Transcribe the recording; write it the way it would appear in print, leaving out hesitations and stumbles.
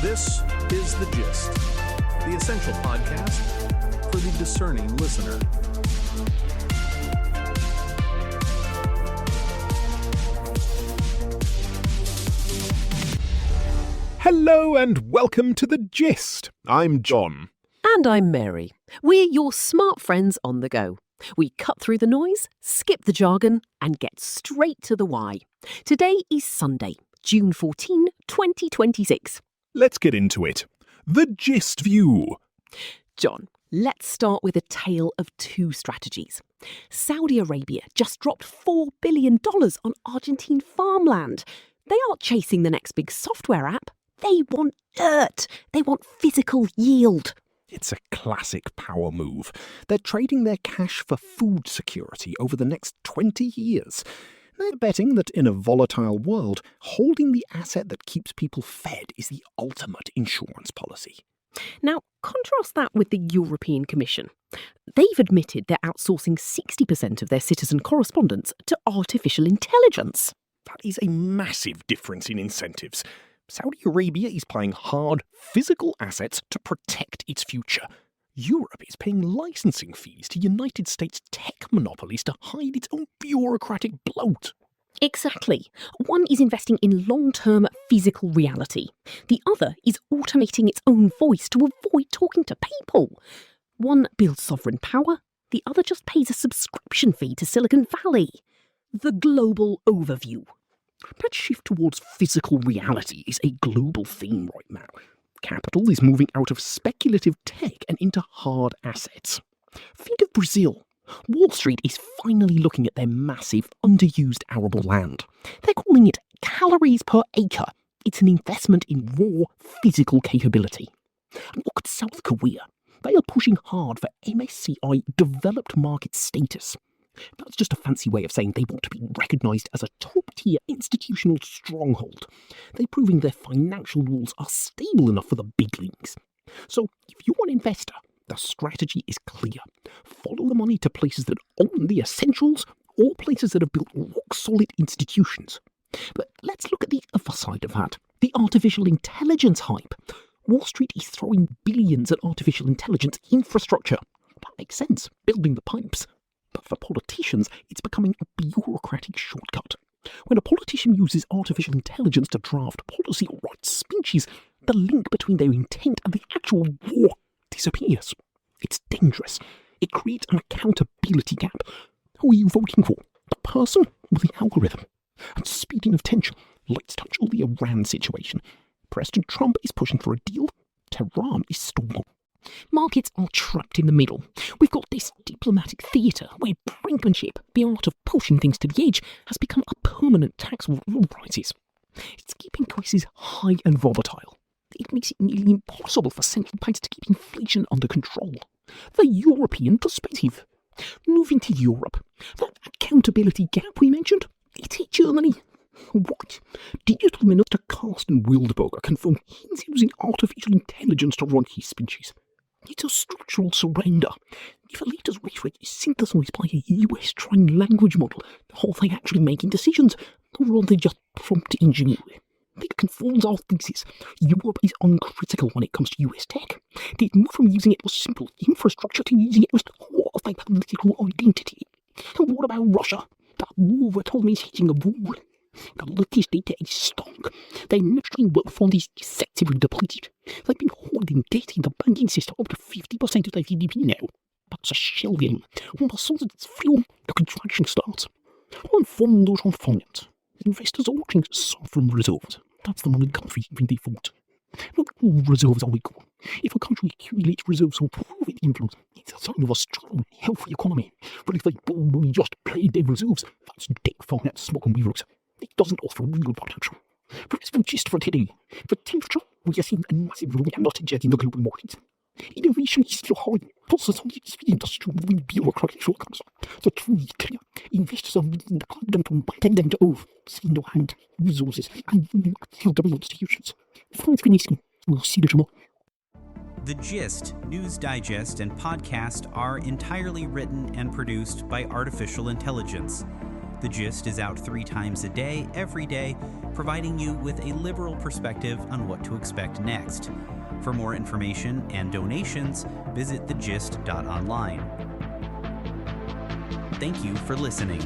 This is The Gist, the essential podcast for the discerning listener. Hello and welcome to The Gist. I'm John. And I'm Mary. We're your smart friends on the go. We cut through the noise, skip the jargon, and get straight to the why. Today is Sunday, June 14, 2026. Let's get into it. The Gist View. John, let's start with a tale of two strategies. Saudi Arabia just dropped $4 billion on Argentine farmland. They aren't chasing the next big software app. They want dirt. They want physical yield. It's a classic power move. They're trading their cash for food security over the next 20 years. They're betting that in a volatile world, holding the asset that keeps people fed is the ultimate insurance policy. Now, contrast that with the European Commission. They've admitted they're outsourcing 60% of their citizen correspondence to artificial intelligence. That is a massive difference in incentives. Saudi Arabia is playing hard physical assets to protect its future. Europe is paying licensing fees to United States tech monopolies to hide its own bureaucratic bloat. Exactly. One is investing in long-term physical reality. The other is automating its own voice to avoid talking to people. One builds sovereign power, the other just pays a subscription fee to Silicon Valley. The global overview. That shift towards physical reality is a global theme right now. Capital is moving out of speculative tech and into hard assets. Think of Brazil. Wall Street is finally looking at their massive, underused arable land. They're calling it calories per acre. It's an investment in raw physical capability. And look at South Korea. They are pushing hard for MSCI developed market status. That's just a fancy way of saying they want to be recognised as a top-tier institutional stronghold. They're proving their financial rules are stable enough for the big leagues. So, if you're an investor, the strategy is clear. Follow the money to places that own the essentials or places that have built rock-solid institutions. But let's look at the other side of that, the artificial intelligence hype. Wall Street is throwing billions at artificial intelligence infrastructure. That makes sense, building the pipes. But for politicians, it's becoming a bureaucratic shortcut. When a politician uses artificial intelligence to draft policy or write speeches, the link between their intent and the actual war disappears. It's dangerous. It creates an accountability gap. Who are you voting for? The person or the algorithm? And speaking of tension, let's touch on the Iran situation. President Trump is pushing for a deal. Tehran is stalling. Markets are trapped in the middle. We've got this diplomatic theatre where brinkmanship, the art of pushing things to the edge, has become a permanent tax war prices. It's keeping prices high and volatile. It makes it nearly impossible for central banks to keep inflation under control. The European perspective. Moving to Europe. That accountability gap we mentioned, it hit Germany. What? Digital Minister Karsten Wildberger confirmed he's using artificial intelligence to run his speeches. It's a structural surrender. If a leader's rhetoric is synthesized by a US-trained language model, are they actually making decisions, or are they just prompt engineering? That conforms our thesis. Europe is uncritical when it comes to US tech. They've moved from using it as simple infrastructure to using it as the core of their political identity. And what about Russia? That war we're told is hitting a wall. The latest data is stunk. Their national wealth fund is deceptively depleted. They've been holding debt in the banking system up to 50% of their GDP now. That's a shell game. When the sun is fuel, the contraction starts. On fondos on finance. Investors are watching sovereign reserves. That's the money countries in default. Not all reserves are equal. If a country accumulates reserves for profit inflows, it's a sign of a strong, healthy economy. But if they borrow money just to pay their reserves, that's debt finance smoke and mirrors. It doesn't offer real potential. But it's the gist for today. For temperature, we are seeing a massive reality jet in the global markets. Innovation is still high. Plus, there's only the industry moving bureaucratic shortcuts. The truth is clear. Investors are willing to plug them from bottom them to off, single-hand resources and until institutions. Thanks for listening. We'll see you tomorrow. The Gist, News Digest, and podcast are entirely written and produced by artificial intelligence. The Gist is out 3 times a day, every day, providing you with a liberal perspective on what to expect next. For more information and donations, visit thegist.online. Thank you for listening.